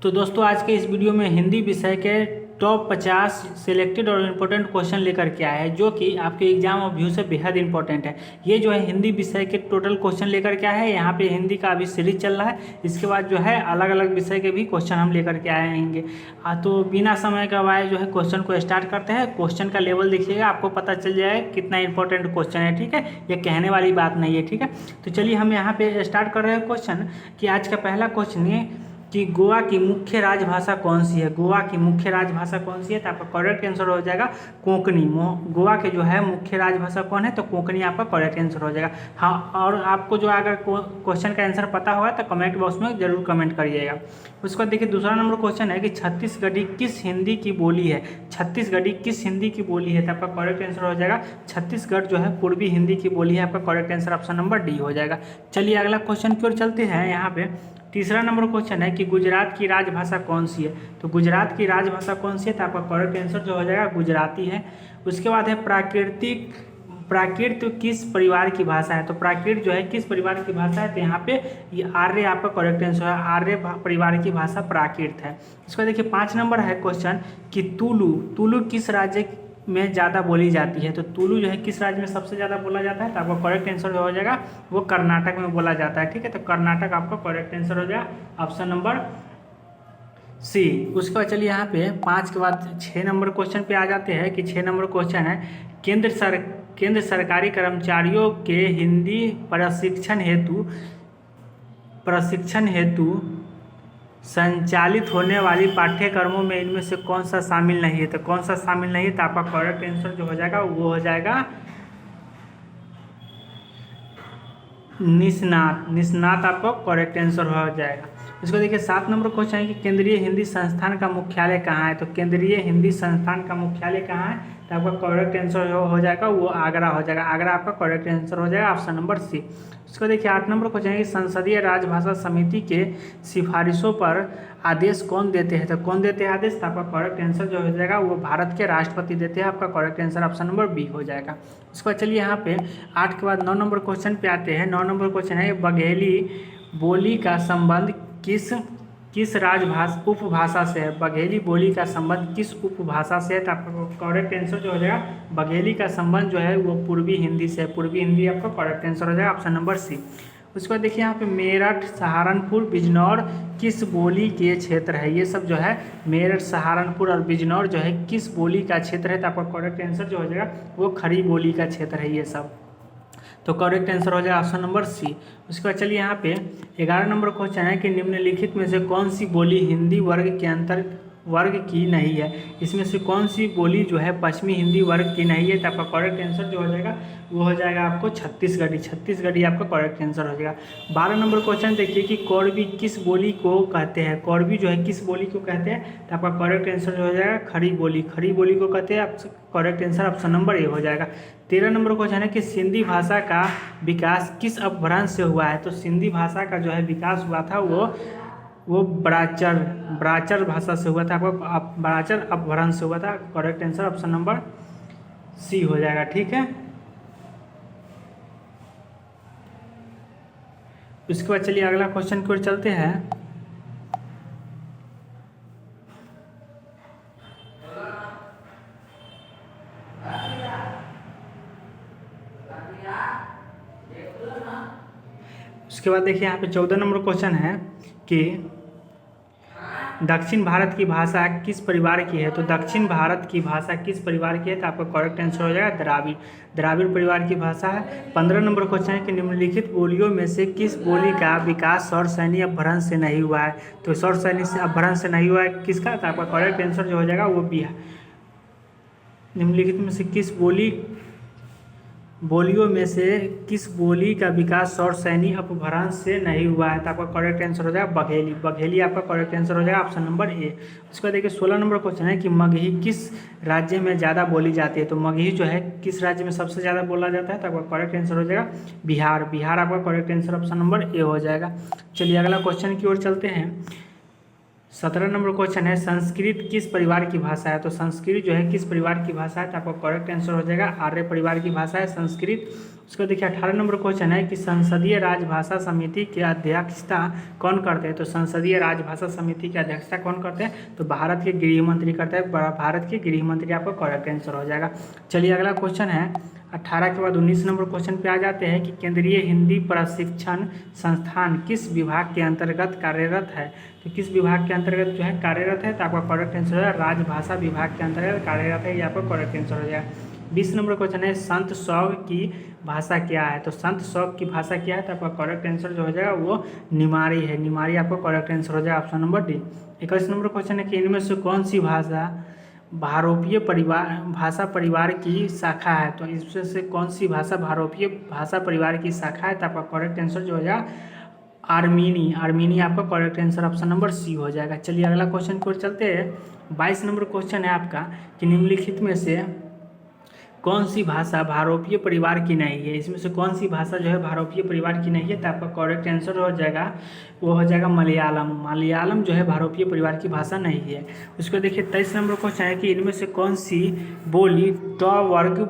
तो दोस्तों आज के इस वीडियो में हिंदी विषय के टॉप 50 सिलेक्टेड और इम्पोर्टेंट क्वेश्चन लेकर के आया है, जो कि आपके एग्जाम और व्यू से बेहद इंपॉर्टेंट है। ये जो है हिंदी विषय के टोटल क्वेश्चन लेकर के आया है। यहाँ पे हिंदी का अभी सीरीज चल रहा है, इसके बाद जो है अलग अलग विषय के भी क्वेश्चन हम लेकर के आएंगे। तो बिना समय गवाए जो है क्वेश्चन को स्टार्ट करते हैं। क्वेश्चन का लेवल देखिएगा, आपको पता चल जाएगा कितना इंपॉर्टेंट क्वेश्चन है। ठीक है, ये कहने वाली बात नहीं है। ठीक है, तो चलिए हम यहाँ पे स्टार्ट कर रहे हैं क्वेश्चन कि आज का पहला क्वेश्चन ये कि गोवा की मुख्य राजभाषा कौन सी है। गोवा की मुख्य राजभाषा कौन सी है, तो आपका करेक्ट आंसर हो जाएगा कोंकणी। गोवा के जो है मुख्य राजभाषा कौन है, तो कोंकणी आपका करेक्ट आंसर हो जाएगा। हाँ, और आपको जो अगर क्वेश्चन का आंसर पता होगा तो कमेंट बॉक्स में जरूर कमेंट करिएगा। उसके बाद देखिए दूसरा नंबर क्वेश्चन है कि छत्तीसगढ़ी किस हिंदी की बोली है। छत्तीसगढ़ी किस हिंदी की बोली है, तो आपका करेक्ट आंसर हो जाएगा छत्तीसगढ़ जो है पूर्वी हिंदी की बोली है। आपका correct answer option number D हो जाएगा। चलिए अगला क्वेश्चन की ओर चलते हैं। यहाँ पे तीसरा नंबर क्वेश्चन है कि गुजरात की राजभाषा कौन सी है। तो गुजरात की राजभाषा कौन सी है, तो आपका करेक्ट आंसर जो हो जाएगा गुजराती है। उसके बाद है प्राकृत किस परिवार की भाषा है। तो प्राकृत जो है किस परिवार की भाषा है, तो यहाँ पे ये आर्य आपका करेक्ट आंसर है। आर्य परिवार की भाषा प्राकृत है। इसको देखिए 5 नंबर है क्वेश्चन कि तुलु किस राज्य में ज़्यादा बोली जाती है। तो तुलु जो है किस राज्य में सबसे ज़्यादा बोला जाता है, तो आपका करेक्ट आंसर जो हो जाएगा वो कर्नाटक में बोला जाता है। ठीक है, तो कर्नाटक आपका करेक्ट आंसर हो जाएगा ऑप्शन नंबर सी। उसके बाद चलिए यहाँ पे 5 के बाद 6 नंबर क्वेश्चन पे आ जाते हैं कि 6 नंबर क्वेश्चन है केंद्र सरकारी कर्मचारियों के हिंदी प्रशिक्षण हेतु संचालित होने वाली पाठ्यक्रमों में इनमें से कौन सा शामिल नहीं है। तो कौन सा शामिल नहीं है, तो आपका करेक्ट आंसर जो हो जाएगा वो हो जाएगा निष्णात आपका करेक्ट आंसर हो जाएगा। इसको देखिए 7 नंबर क्वेश्चन है कि केंद्रीय हिंदी संस्थान का मुख्यालय कहाँ है। तो केंद्रीय हिंदी संस्थान का मुख्यालय कहाँ है, तो आपका करेक्ट आंसर हो जाएगा वो आगरा हो जाएगा। आगरा आपका करेक्ट आंसर हो जाएगा ऑप्शन नंबर सी। उसको देखिए 8 नंबर क्वेश्चन है कि संसदीय राजभाषा समिति के सिफारिशों पर आदेश कौन देते हैं। तो कौन देते हैं आदेश, तो आपका करेक्ट आंसर जो हो जाएगा वो भारत के राष्ट्रपति देते हैं। आपका correct answer option number B हो जाएगा। उसके बाद चलिए यहाँ पे 8 के बाद 9 नंबर क्वेश्चन पे आते हैं। 9 नंबर क्वेश्चन है बघेली बोली का संबंध किस उपभाषा से है। बघेली बोली का संबंध किस उपभाषा से है, तो आपका करेक्ट आंसर जो हो जाएगा बघेली का संबंध जो है वो पूर्वी हिंदी से है। पूर्वी हिंदी आपका करेक्ट आंसर हो जाएगा ऑप्शन नंबर सी। उसके बाद देखिए यहाँ पे मेरठ सहारनपुर बिजनौर किस बोली के क्षेत्र है। ये सब जो है मेरठ सहारनपुर और बिजनौर जो है किस बोली का क्षेत्र है, तो आपका करेक्ट आंसर जो हो जाएगा वो खड़ी बोली का क्षेत्र है ये सब। तो करेक्ट आंसर हो जाएगा ऑप्शन नंबर सी। उसके बाद चलिए यहाँ पे 11 नंबर क्वेश्चन है कि निम्नलिखित में से कौन सी बोली हिंदी वर्ग की नहीं है। इसमें से कौन सी बोली जो है पश्चिमी हिंदी वर्ग की नहीं है, तो आपका करेक्ट आंसर जो हो जाएगा वो हो जाएगा आपको छत्तीसगढ़ी आपका करेक्ट आंसर हो जाएगा। 12 नंबर क्वेश्चन देखिए कि कौरवी किस बोली को कहते हैं। कौरवी जो है किस बोली को कहते हैं, तो आपका करेक्ट आंसर जो हो जाएगा खड़ी बोली को कहते हैं। आप correct answer option number A हो जाएगा। 13 नंबर क्वेश्चन है कि सिंधी भाषा का विकास किस अपभ्रंश से हुआ है। तो सिंधी भाषा का जो है विकास हुआ था वो बराचर भाषा से हुआ था। आपको बराचर अपभ्रंश से हुआ था। Correct answer option number C हो जाएगा। ठीक है, उसके बाद चलिए अगला क्वेश्चन की ओर चलते हैं। उसके बाद देखिए यहाँ पे 14 नंबर क्वेश्चन है कि दक्षिण भारत की भाषा किस परिवार की है। तो दक्षिण भारत की भाषा किस परिवार की है, तो आपका करेक्ट आंसर हो जाएगा द्राविड़ परिवार की भाषा है। 15 नंबर क्वेश्चन है कि निम्नलिखित बोलियों में से किस बोली का विकास सौर सैनी अपभ्रंश से नहीं हुआ है। तो सौर सैनी से अपभ्रंश से नहीं हुआ है किसका, तो आपका करेक्ट आंसर जो हो जाएगा वो भी है। निम्नलिखित में से किस बोलियों में से किस बोली का विकास सौर सैनी अपभ्रंश से नहीं हुआ है, तो आपका करेक्ट आंसर हो जाएगा बघेली आपका करेक्ट आंसर हो जाएगा ऑप्शन नंबर ए। उसके बाद देखिए 16 नंबर क्वेश्चन है कि मगही किस राज्य में ज़्यादा बोली जाती है। तो मगही जो है किस राज्य में सबसे ज़्यादा बोला जाता है, तो आपका करेक्ट आंसर हो जाएगा बिहार आपका correct answer option number A हो जाएगा। चलिए अगला क्वेश्चन की ओर चलते हैं। 17 नंबर क्वेश्चन है संस्कृत किस परिवार की भाषा है। तो संस्कृत जो है किस परिवार की भाषा है, तो आपका करेक्ट आंसर हो जाएगा आर्य परिवार की भाषा है संस्कृत। उसको देखिए 18 नंबर क्वेश्चन है कि संसदीय राजभाषा समिति की अध्यक्षता कौन करते हैं। तो संसदीय राजभाषा समिति की अध्यक्षता कौन करते हैं, तो भारत के गृह मंत्री करते हैं, भारत के गृह मंत्री आपका करेक्ट आंसर हो जाएगा। चलिए अगला क्वेश्चन है 18 के बाद 19 नंबर क्वेश्चन पे आ जाते हैं कि केंद्रीय हिंदी प्रशिक्षण संस्थान किस विभाग के अंतर्गत कार्यरत है। तो किस विभाग के अंतर्गत जो है कार्यरत है, तो आपका करेक्ट आंसर हो जाएगा राजभाषा विभाग के अंतर्गत कार्यरत है, ये आपका करेक्ट आंसर हो जाएगा। 20 नंबर क्वेश्चन है संत शौक की भाषा क्या है। तो संत शौक की भाषा क्या है, तो आपका करेक्ट आंसर जो हो जाएगा वो निमाड़ी है, निमाड़ी आपका करेक्ट आंसर हो जाएगा option number D. 21 number question है कि इनमें से कौन सी भाषा भारोपीय भाषा परिवार की शाखा है। तो इसमें से कौन सी भाषा भारोपीय भाषा परिवार की शाखा है, तो आपका करेक्ट आंसर जो हो जाएगा आर्मीनी, आर्मीनी आपका correct answer option number C हो जाएगा। चलिए अगला क्वेश्चन की ओर चलते हैं। 22 नंबर क्वेश्चन है आपका कि निम्नलिखित में से कौन सी भाषा भारोपीय परिवार की नहीं है। इसमें से कौन सी भाषा जो है भारोपीय परिवार की नहीं है, तो आपका करेक्ट आंसर हो जाएगा वो हो जाएगा मलयालम। मलयालम जो है भारोपीय परिवार की भाषा नहीं है। उसको देखिए 23 नंबर क्वेश्चन है कि इनमें से कौन सी बोली ट वर्ग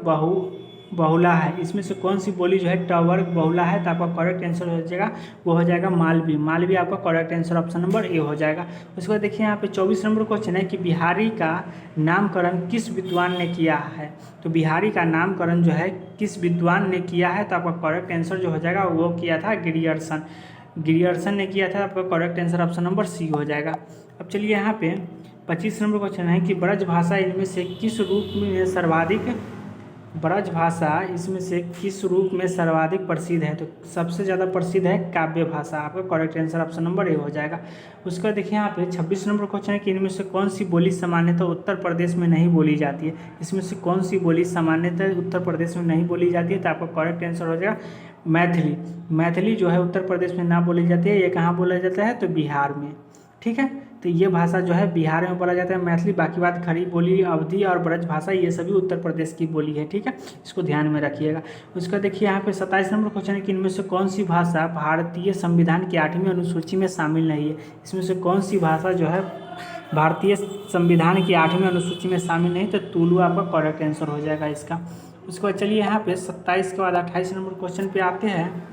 बहुला है। इसमें से कौन सी बोली जो है ट वर्ग बहुला है, तो आपका करेक्ट आंसर हो जाएगा वो हो जाएगा मालवी। मालवी आपका correct answer option number A हो जाएगा। उसके बाद देखिए यहाँ पे 24 नंबर क्वेश्चन है कि बिहारी का नामकरण किस विद्वान ने किया है। तो बिहारी का नामकरण जो है किस विद्वान ने किया है, तो आपका करेक्ट आंसर जो हो जाएगा वो किया था ग्रियर्सन, ग्रियर्सन ने किया था, आपका correct answer option number C हो जाएगा। अब चलिए यहाँ पे 25 नंबर क्वेश्चन है कि ब्रज भाषा इनमें से किस रूप में सर्वाधिक ब्रज भाषा इसमें से किस रूप में सर्वाधिक प्रसिद्ध है। तो सबसे ज़्यादा प्रसिद्ध है काव्य भाषा, आपका correct answer option number A हो जाएगा। उसका देखिए यहाँ पे 26 नंबर क्वेश्चन है कि इनमें से कौन सी बोली सामान्यतः उत्तर प्रदेश में नहीं बोली जाती है। इसमें से कौन सी बोली सामान्यतः उत्तर प्रदेश में नहीं बोली जाती है, तो आपका करेक्ट आंसर हो जाएगा मैथिली। मैथिली जो है उत्तर प्रदेश में ना बोली जाती है, ये कहाँ बोला जाता है, तो बिहार में। ठीक है, तो ये भाषा जो है बिहार में बोला जाता है मैथिली। बाकी बात खड़ी बोली, अवधी और ब्रज भाषा ये सभी उत्तर प्रदेश की बोली है। ठीक है, इसको ध्यान में रखिएगा। उसका देखिए यहाँ पे 27 नंबर क्वेश्चन है कि इनमें से कौन सी भाषा भारतीय संविधान की 8वीं अनुसूची में शामिल नहीं है। इसमें से कौन सी भाषा जो है भारतीय संविधान की 8वीं अनुसूची में शामिल नहीं, तो तुलु आपका करेक्ट आंसर हो जाएगा इसका। उसके बाद चलिए यहाँ पे 27 के बाद 28 नंबर क्वेश्चन पे आते हैं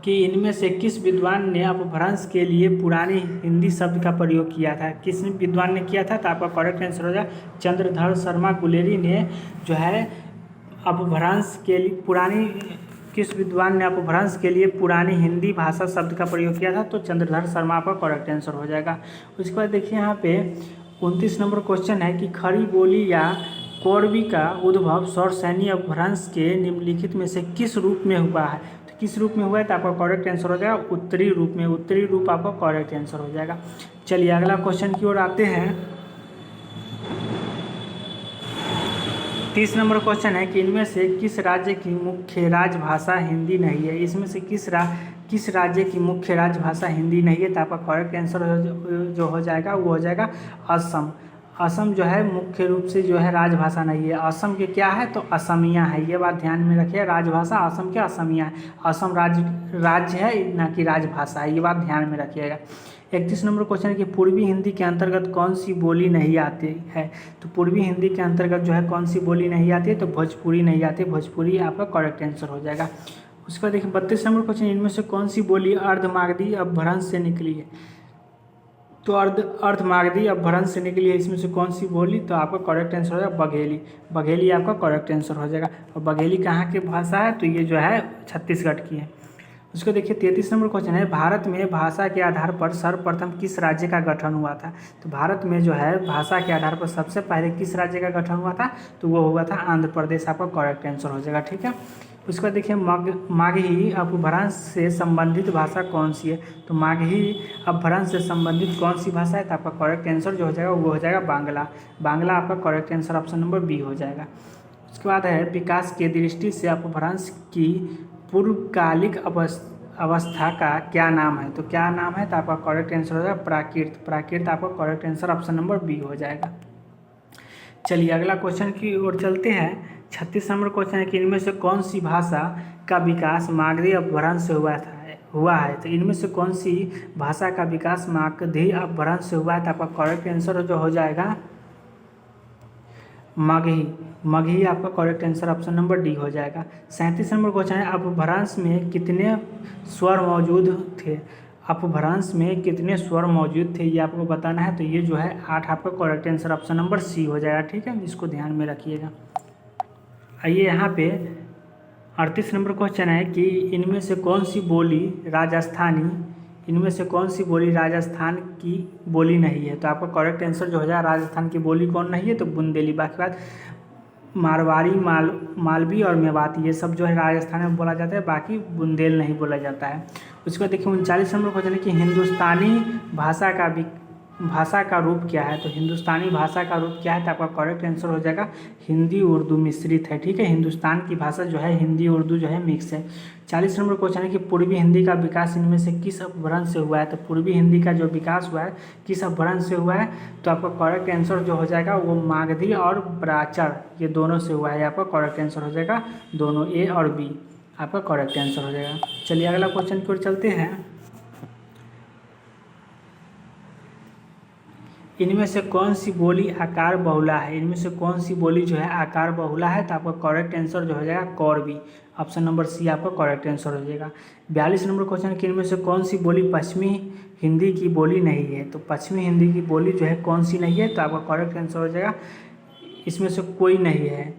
कि इनमें से किस विद्वान ने अपभ्रंश के लिए पुरानी हिंदी शब्द का प्रयोग किया था। किस विद्वान ने किया था, तो आपका करेक्ट आंसर हो जाए चंद्रधर शर्मा गुलेरी ने जो है अपभ्रंश के लिए पुरानी, किस विद्वान ने अपभ्रंश के लिए पुरानी हिंदी भाषा शब्द का प्रयोग किया था, तो चंद्रधर शर्मा आपका करेक्ट आंसर हो जाएगा। उसके बाद देखिए यहाँ पे 29 नंबर क्वेश्चन है कि खड़ी बोली या कोरवी का उद्भव सौरसैनी अपभ्रंश के निम्नलिखित में से किस रूप में हुआ है। तो किस रूप में हुआ है, तो आपका करेक्ट आंसर हो जाएगा उत्तरी रूप में। उत्तरी रूप आपका करेक्ट आंसर हो जाएगा। चलिए अगला क्वेश्चन की ओर आते हैं। 30 नंबर क्वेश्चन है कि इनमें से किस राज्य की मुख्य राजभाषा हिंदी नहीं है। इसमें से किस राज्य की मुख्य राजभाषा हिंदी नहीं है, तो आपका करेक्ट आंसर जो हो जाएगा वो हो जाएगा असम। असम जो है मुख्य रूप से जो है राजभाषा नहीं है। असम के क्या है, तो असमिया है, ये बात ध्यान में रखिए। राजभाषा असम के असमिया है, असम राज्य है ना कि राजभाषा है, ये बात ध्यान में रखिएगा। 31 नंबर क्वेश्चन है कि पूर्वी हिंदी के अंतर्गत कौन सी बोली नहीं आती है। तो पूर्वी हिंदी के अंतर्गत जो है कौन सी बोली नहीं आती है, तो भोजपुरी नहीं आती। भोजपुरी आपका करेक्ट आंसर हो जाएगा। उसके बाद देखिए 32 नंबर क्वेश्चन, इनमें से कौन सी बोली अर्धमागधी अपभ्रंश से निकली है। तो अर्धमागधी अपभ्रंश से निकली है, इसमें से कौन सी बोली, तो आपका करेक्ट आंसर हो जाएगा बघेली। बघेली आपका करेक्ट आंसर हो जाएगा। और बघेली कहाँ की भाषा है, तो ये जो है छत्तीसगढ़ की है। उसको देखिए 33 नंबर क्वेश्चन है, भारत में भाषा के आधार पर सर्वप्रथम किस राज्य का गठन हुआ था। तो भारत में जो है भाषा के आधार पर सबसे पहले किस राज्य का गठन हुआ था, तो वो हुआ था आंध्र प्रदेश। आपका करेक्ट आंसर हो जाएगा। ठीक है, उसके बाद देखिए मागही अपभ्रंश से संबंधित भाषा कौन सी है। तो मागही अपभ्रंश से संबंधित कौन सी भाषा है, तो आपका करेक्ट आंसर जो हो जाएगा वो हो जाएगा बांग्ला। बांग्ला आपका correct answer option number B हो जाएगा। उसके बाद है विकास की दृष्टि से अपभ्रंश की पूर्वकालिक अवस्था का क्या नाम है। तो क्या नाम है, तो आपका करेक्ट आंसर हो जाएगा प्राकृत। प्राकृत आपका correct answer option number B हो जाएगा। चलिए अगला क्वेश्चन की ओर चलते हैं। 36 नंबर क्वेश्चन है कि इनमें से कौन सी भाषा का विकास मागधी अपभ्रंश से हुआ हुआ है। तो इनमें से कौन सी भाषा का विकास मागधी अपभ्रंश से हुआ है? तो आपका करेक्ट आंसर जो हो जाएगा मगही। मगही आपका correct answer option number D हो जाएगा। 37 नंबर क्वेश्चन है, अपभ्रंश में कितने स्वर मौजूद थे? अपभ्रंश में कितने स्वर मौजूद थे ये आपको बताना है। तो ये जो है 8 आपका correct answer option number C हो जाएगा। ठीक है, इसको ध्यान में रखिएगा। आइए यहाँ पे 38 नंबर क्वेश्चन है कि इनमें से कौन सी बोली राजस्थानी इनमें से कौन सी बोली राजस्थान की बोली नहीं है? तो आपका करेक्ट आंसर जो हो जाएगा राजस्थान की बोली कौन नहीं है? तो बुंदेली। बाकी बात मारवाड़ी, मालवी और मेवाती ये सब जो है राजस्थान में बोला जाता है, बाकी बुंदेल नहीं बोला जाता है। उसके बाद देखिए 39 नंबर क्वेश्चन है कि हिंदुस्तानी भाषा का रूप क्या है? तो हिंदुस्तानी भाषा का रूप क्या है? तो आपका करेक्ट आंसर हो जाएगा हिंदी उर्दू मिश्रित है। ठीक है, हिंदुस्तान की भाषा जो है हिंदी उर्दू जो है मिक्स है। 40 नंबर क्वेश्चन है कि पूर्वी हिंदी का विकास इनमें से किस अपभ्रंश से हुआ है? तो पूर्वी हिंदी का जो विकास हुआ है किस अपभ्रंश से हुआ है? तो आपका करेक्ट आंसर जो हो जाएगा वो मागधी और प्राचर ये दोनों से हुआ है। आपका करेक्ट आंसर हो जाएगा दोनों, ए और बी आपका करेक्ट आंसर हो जाएगा। चलिए अगला क्वेश्चन की ओर चलते हैं। इनमें से कौन सी बोली आकार बहुला है? इनमें से कौन सी बोली जो है आकार बहुला है? तो आपका करेक्ट आंसर जो हो जाएगा कौरवी, ऑप्शन नंबर सी आपका करेक्ट आंसर हो जाएगा। 42 नंबर क्वेश्चन कि इनमें से कौन सी बोली पश्चिमी हिंदी की बोली नहीं है? तो पश्चिमी हिंदी की बोली जो है कौन सी नहीं है? तो आपका करेक्ट आंसर हो जाएगा इसमें से कोई नहीं है,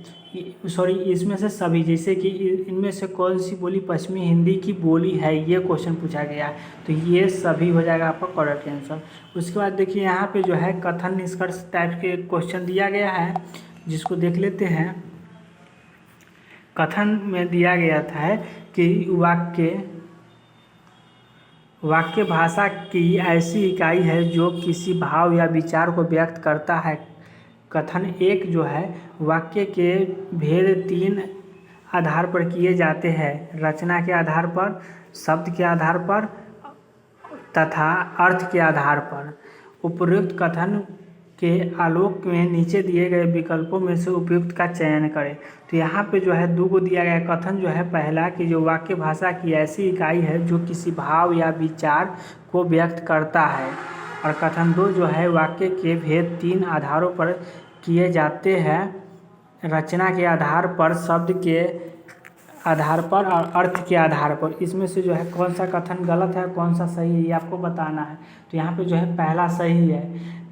सॉरी इसमें से सभी। जैसे कि इनमें से कौन सी बोली पश्चिमी हिंदी की बोली है, ये क्वेश्चन पूछा गया है, तो ये सभी हो जाएगा आपका करेक्ट आंसर। उसके बाद देखिए यहाँ पे जो है कथन निष्कर्ष टाइप के क्वेश्चन दिया गया है, जिसको देख लेते हैं। कथन में दिया गया था कि वाक्य भाषा की ऐसी इकाई है जो किसी भाव या विचार को व्यक्त करता है। कथन एक जो है वाक्य के भेद 3 आधार पर किए जाते हैं, रचना के आधार पर, शब्द के आधार पर तथा अर्थ के आधार पर। उपयुक्त कथन के आलोक में नीचे दिए गए विकल्पों में से उपयुक्त का चयन करें। तो यहाँ पे जो है 2 को दिया गया कथन जो है पहला कि जो वाक्य भाषा की ऐसी इकाई है जो किसी भाव या विचार को व्यक्त करता है, और कथन 2 जो है वाक्य के भेद 3 आधारों पर किए जाते हैं, रचना के आधार पर, शब्द के आधार पर और अर्थ के आधार पर। इसमें से जो है कौन सा कथन गलत है कौन सा सही है ये आपको बताना है। तो यहाँ पे जो है पहला सही है,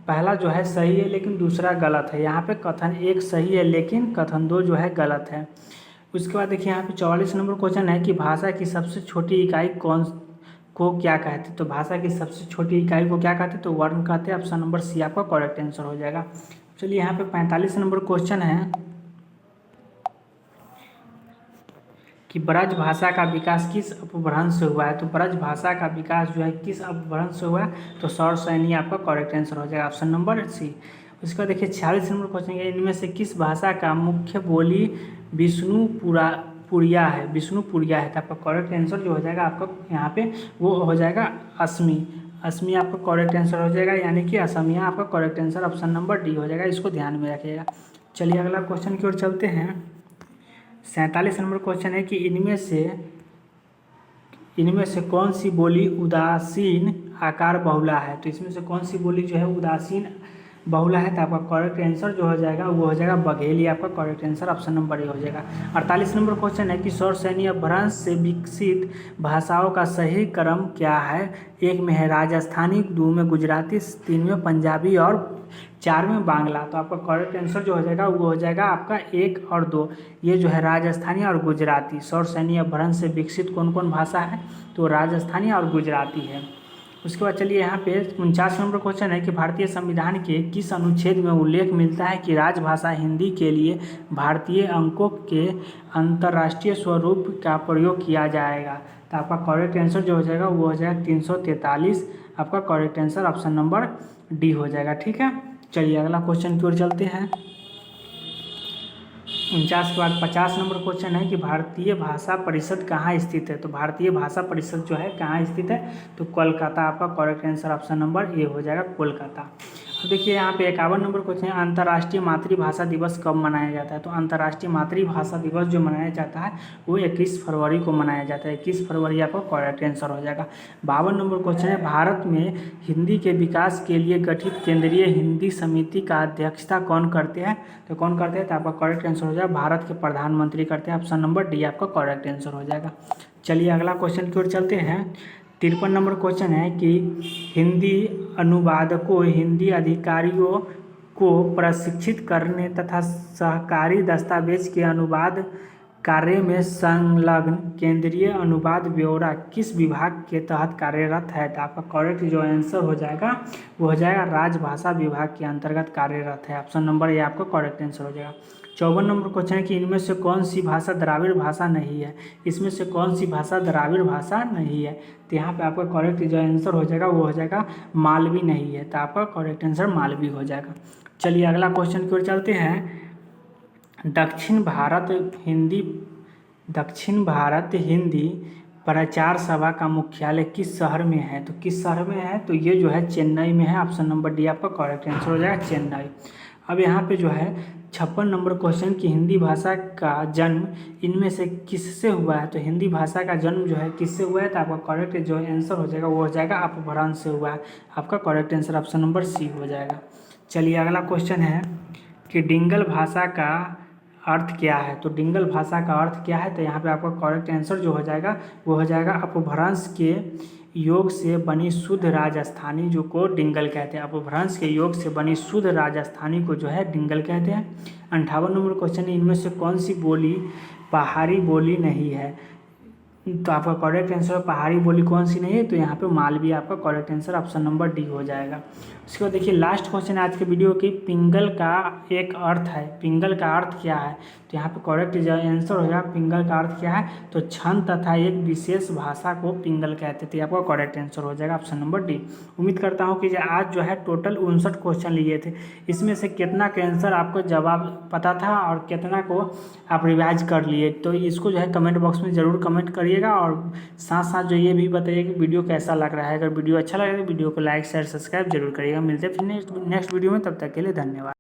पहला जो है सही है लेकिन दूसरा गलत है। यहाँ पे कथन 1 सही है लेकिन कथन 2 जो है गलत है। उसके बाद देखिए यहाँ पे 44 नंबर क्वेश्चन है कि भाषा की सबसे छोटी इकाई को क्या कहते हैं? तो भाषा की सबसे छोटी इकाई को क्या कहते हैं? तो वर्ण कहते हैं, ऑप्शन नंबर सी आपका करेक्ट आंसर हो जाएगा। चलिए यहाँ पे 45 नंबर क्वेश्चन है कि ब्रज भाषा का विकास किस अपभ्रंश से हुआ है? तो ब्रज भाषा का विकास जो है किस अपभ्रंश से हुआ है? तो सौरसैनी आपका करेक्ट आंसर हो जाएगा, ऑप्शन नंबर सी। उसके बाद देखिए 46 नंबर क्वेश्चन है, इनमें से किस भाषा का मुख्य बोली विष्णुपुरिया है? विष्णुपुरिया है, तो आपका करेक्ट आंसर जो हो जाएगा आपका यहाँ पे वो हो जाएगा असमी आपका करेक्ट आंसर हो जाएगा, यानी कि असमिया आपका correct answer option number D हो जाएगा। इसको ध्यान में रखिएगा। चलिए अगला क्वेश्चन की ओर चलते हैं। 47 नंबर क्वेश्चन है कि इनमें से कौन सी बोली उदासीन आकार बहुला है? तो इसमें से कौन सी बोली जो है उदासीन बहुला है? तो आपका करेक्ट आंसर जो हो जाएगा वो हो जाएगा बघेली, आपका correct answer option number A हो जाएगा। 48 नंबर क्वेश्चन है कि सौरसैनी अपभ्रंश से विकसित भाषाओं का सही क्रम क्या है? 1 में है राजस्थानी, 2 में गुजराती, 3 में पंजाबी और 4 में बांग्ला। तो आपका करेक्ट आंसर जो हो जाएगा वो हो जाएगा आपका 1 और 2, ये जो है राजस्थानी और गुजराती। सौरसैनी अपभ्रंश से विकसित कौन कौन भाषा है? तो राजस्थानी और गुजराती है। उसके बाद चलिए यहाँ पे 49 नंबर क्वेश्चन है कि भारतीय संविधान के किस अनुच्छेद में उल्लेख मिलता है कि राजभाषा हिंदी के लिए भारतीय अंकों के अंतर्राष्ट्रीय स्वरूप का प्रयोग किया जाएगा? तो आपका करेक्ट आंसर जो हो जाएगा वो हो जाएगा 343, आपका correct answer option number D हो जाएगा। ठीक है, चलिए अगला क्वेश्चन की ओर चलते हैं। 49 के बाद 50 नंबर क्वेश्चन है कि भारतीय भाषा परिषद कहाँ स्थित है? तो भारतीय भाषा परिषद जो है कहाँ स्थित है? तो कोलकाता, आपका correct answer option number A हो जाएगा कोलकाता। तो देखिए यहाँ पे 51 नंबर क्वेश्चन है, अंतर्राष्ट्रीय मातृभाषा दिवस कब मनाया जाता है। तो अंतर्राष्ट्रीय मातृभाषा दिवस जो मनाया जाता है वो 21 फरवरी को मनाया जाता है। 21 फरवरी आपका करेक्ट आंसर हो जाएगा। 52 नंबर क्वेश्चन है, भारत में हिंदी के विकास के लिए गठित केंद्रीय हिंदी समिति का अध्यक्षता कौन करते हैं। तो कौन करते हैं, तो आपका करेक्ट आंसर हो जाएगा भारत के प्रधानमंत्री करते हैं। ऑप्शन नंबर डी आपका करेक्ट आंसर हो जाएगा। चलिए अगला क्वेश्चन की ओर चलते हैं। 53 नंबर क्वेश्चन है कि हिंदी अनुवादकों, हिंदी अधिकारियों को प्रशिक्षित करने तथा सहकारी दस्तावेज के अनुवाद कार्य में संलग्न केंद्रीय अनुवाद ब्यूरो किस विभाग के तहत कार्यरत है। तो आपका करेक्ट जो आंसर हो जाएगा वो हो जाएगा राजभाषा विभाग के अंतर्गत कार्यरत है। ऑप्शन नंबर ये आपका करेक्ट आंसर हो जाएगा। 54 नंबर क्वेश्चन है कि इनमें से कौन सी भाषा द्राविड़ भाषा नहीं है। इसमें से कौन सी भाषा द्राविड़ भाषा नहीं है। तो यहाँ पे आपका करेक्ट जो आंसर हो जाएगा वो हो जाएगा मालवी नहीं है। तो आपका करेक्ट आंसर मालवी हो जाएगा। चलिए अगला क्वेश्चन की ओर चलते हैं। दक्षिण भारत हिंदी प्रचार सभा का मुख्यालय किस शहर में है। तो किस शहर में है, तो ये जो है चेन्नई में है। ऑप्शन नंबर डी आपका करेक्ट आंसर हो जाएगा चेन्नई। अब यहाँ पे जो है 56 नंबर क्वेश्चन की हिंदी भाषा का जन्म इनमें से किससे हुआ है। तो हिंदी भाषा का जन्म जो है किससे हुआ है। तो आपका करेक्ट जो आंसर हो जाएगा वो हो जाएगा अपभ्रंश से हुआ है। आपका correct answer option number C हो जाएगा। चलिए अगला क्वेश्चन है कि डिंगल भाषा का अर्थ क्या है। तो डिंगल भाषा का अर्थ क्या है। तो यहाँ पे आपका करेक्ट आंसर जो हो जाएगा वो हो जाएगा अपभ्रंश के योग से बनी शुद्ध राजस्थानी जो को डिंगल कहते हैं। अपभ्रंश के योग से बनी शुद्ध राजस्थानी को जो है डिंगल कहते हैं। 58 नंबर क्वेश्चन, इनमें से कौन सी बोली पहाड़ी बोली नहीं है। तो आपका करेक्ट आंसर पहाड़ी बोली कौन सी नहीं है। तो यहाँ पे मालवी आपका correct answer option number D हो जाएगा। उसके बाद देखिए लास्ट क्वेश्चन आज के वीडियो की, पिंगल का एक अर्थ है। पिंगल का अर्थ क्या है। तो यहाँ पे करेक्ट जो आंसर हो जाएगा पिंगल का अर्थ क्या है। तो छंद तथा एक विशेष भाषा को पिंगल कहते थे। आपका करेक्ट आंसर हो जाएगा ऑप्शन नंबर डी। उम्मीद करता हूँ कि आज जो है टोटल 59 क्वेश्चन लिए थे। इसमें से कितना के आंसर आपको जवाब पता था और कितना को आप रिवाइज कर लिए। तो इसको जो है कमेंट बॉक्स में ज़रूर कमेंट करिएगा और साथ साथ जो ये भी बताइए कि वीडियो कैसा लग रहा है। अगर वीडियो अच्छा लगे तो वीडियो को लाइक शेयर सब्सक्राइब जरूर करिएगा। मिलते हैं फिर नेक्स्ट वीडियो में, तब तक के लिए धन्यवाद।